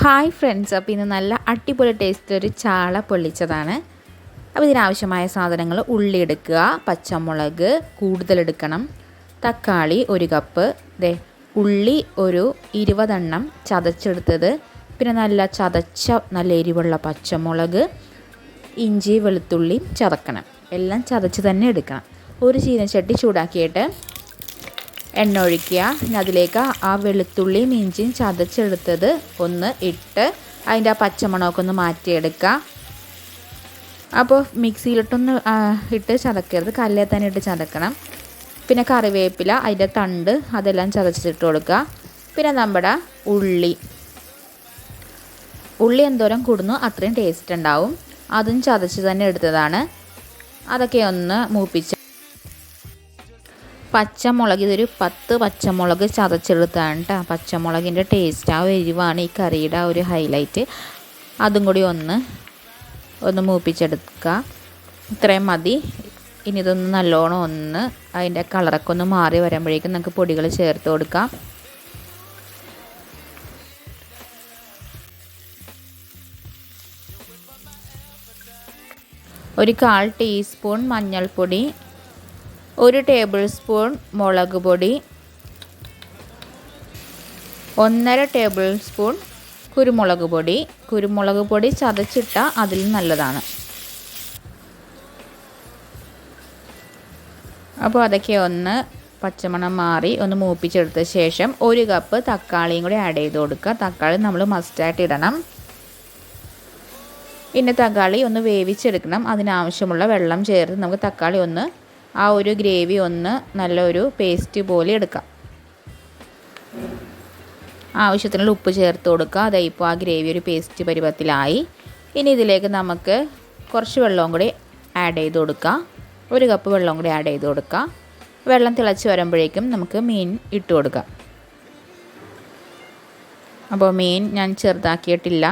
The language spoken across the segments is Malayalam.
ഹായ് ഫ്രണ്ട്സ്, അപ്പോൾ ഇന്ന് നല്ല അടിപൊളി ടേസ്റ്റ് ഒരു ചാള പൊള്ളിച്ചതാണ്. അപ്പോൾ ഇതിനാവശ്യമായ സാധനങ്ങൾ: ഉള്ളി എടുക്കുക, പച്ചമുളക് കൂടുതലെടുക്കണം, തക്കാളി 1 കപ്പ്, ഉള്ളി ഒരു 20 എണ്ണം ചതച്ചെടുത്തത്, പിന്നെ നല്ല എരിവുള്ള പച്ചമുളക്, ഇഞ്ചി വെളുത്തുള്ളി ചതക്കണം. എല്ലാം ചതച്ച് തന്നെ എടുക്കണം. ഒരു ചീനച്ചട്ടി ചൂടാക്കിയിട്ട് എണ്ണ ഒഴിക്കുക. പിന്നെ അതിലേക്ക് ആ വെളുത്തുള്ളിയും ഇഞ്ചിയും ചതച്ചെടുത്തത് ഒന്ന് ഇട്ട് അതിൻ്റെ ആ പച്ചമണമൊക്കെ ഒന്ന് മാറ്റിയെടുക്കുക. അപ്പോൾ മിക്സിയിലിട്ടൊന്ന് ഇട്ട് ചതക്കരുത്, കല്ലിൽ തന്നെ ഇട്ട് ചതക്കണം. പിന്നെ കറിവേപ്പില, അതിൻ്റെ തണ്ട് അതെല്ലാം ചതച്ചിട്ട് കൊടുക്കുക. പിന്നെ നമ്മുടെ ഉള്ളി എന്തോരം കൂടുന്നു അത്രയും ടേസ്റ്റ് ഉണ്ടാവും. അതും ചതച്ച് തന്നെ എടുത്തതാണ്. അതൊക്കെ ഒന്ന് മൂപ്പിച്ച് പച്ചമുളക്, ഇതൊരു 10 പച്ചമുളക് ചതച്ചെടുത്താണ് കേട്ടോ. പച്ചമുളകിൻ്റെ ടേസ്റ്റ്, ആ എരിവാണ് ഈ കറിയുടെ ഒരു ഹൈലൈറ്റ്. അതും കൂടി ഒന്ന് മൂപ്പിച്ചെടുക്കുക. ഇത്രയും മതി. ഇനി ഇതൊന്ന് നല്ലോണം അതിൻ്റെ കളറൊക്കെ ഒന്ന് മാറി വരുമ്പോഴേക്കും നമുക്ക് പൊടികൾ ചേർത്ത് കൊടുക്കാം. ഒരു 1/4 ടീസ്പൂൺ മഞ്ഞൾപ്പൊടി, 1 ടേബിൾ സ്പൂൺ മുളക് പൊടി, 1/2 ടേബിൾ സ്പൂൺ കുരുമുളക് പൊടി ചതച്ചിട്ട അതിൽ നല്ലതാണ്. അപ്പോൾ അതൊക്കെ പച്ചമണം മാറി ഒന്ന് മൂപ്പിച്ചെടുത്ത ശേഷം 1 കപ്പ് തക്കാളിയും കൂടി ആഡ് ചെയ്ത് കൊടുക്കുക. തക്കാളി നമ്മൾ മസ്റ്റായിട്ട് ഇടണം. പിന്നെ തക്കാളി ഒന്ന് വേവിച്ചെടുക്കണം. അതിനാവശ്യമുള്ള വെള്ളം ചേർത്ത് നമുക്ക് തക്കാളി ആ ഒരു ഗ്രേവി നല്ലൊരു പേസ്റ്റ് പോലെ എടുക്കാം. ആവശ്യത്തിനുള്ള ഉപ്പ് ചേർത്ത് കൊടുക്കുക. അതായത് ഇപ്പോൾ ആ ഗ്രേവി ഒരു പേസ്റ്റ് പരുവത്തിലായി. ഇനി ഇതിലേക്ക് നമുക്ക് കുറച്ച് വെള്ളവും കൂടി ആഡ് ചെയ്ത് കൊടുക്കുക. 1 കപ്പ് വെള്ളം കൂടി ആഡ് ചെയ്ത് കൊടുക്കുക. വെള്ളം തിളച്ച് വരുമ്പോഴേക്കും നമുക്ക് മീൻ ഇട്ട് കൊടുക്കാം. അപ്പോൾ മീൻ ഞാൻ ചെറുതാക്കിയിട്ടില്ല.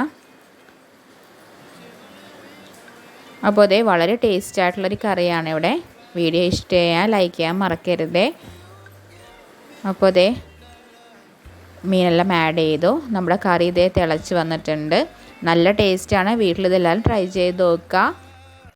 അപ്പോൾ വളരെ ടേസ്റ്റ് ആയിട്ടുള്ളൊരു കറിയാണ് ഇവിടെ. വീഡിയോ ഇഷ്ടമായാൽ ലൈക്ക് ചെയ്യാൻ മറക്കരുതേ. അപ്പോൾ മീനെല്ലാം ആഡ് ചെയ്തു. നമ്മുടെ കറി തിളച്ച് വന്നിട്ടുണ്ട്. നല്ല ടേസ്റ്റാണ്. വീട്ടിലിതെല്ലാം ട്രൈ ചെയ്ത് നോക്കുക.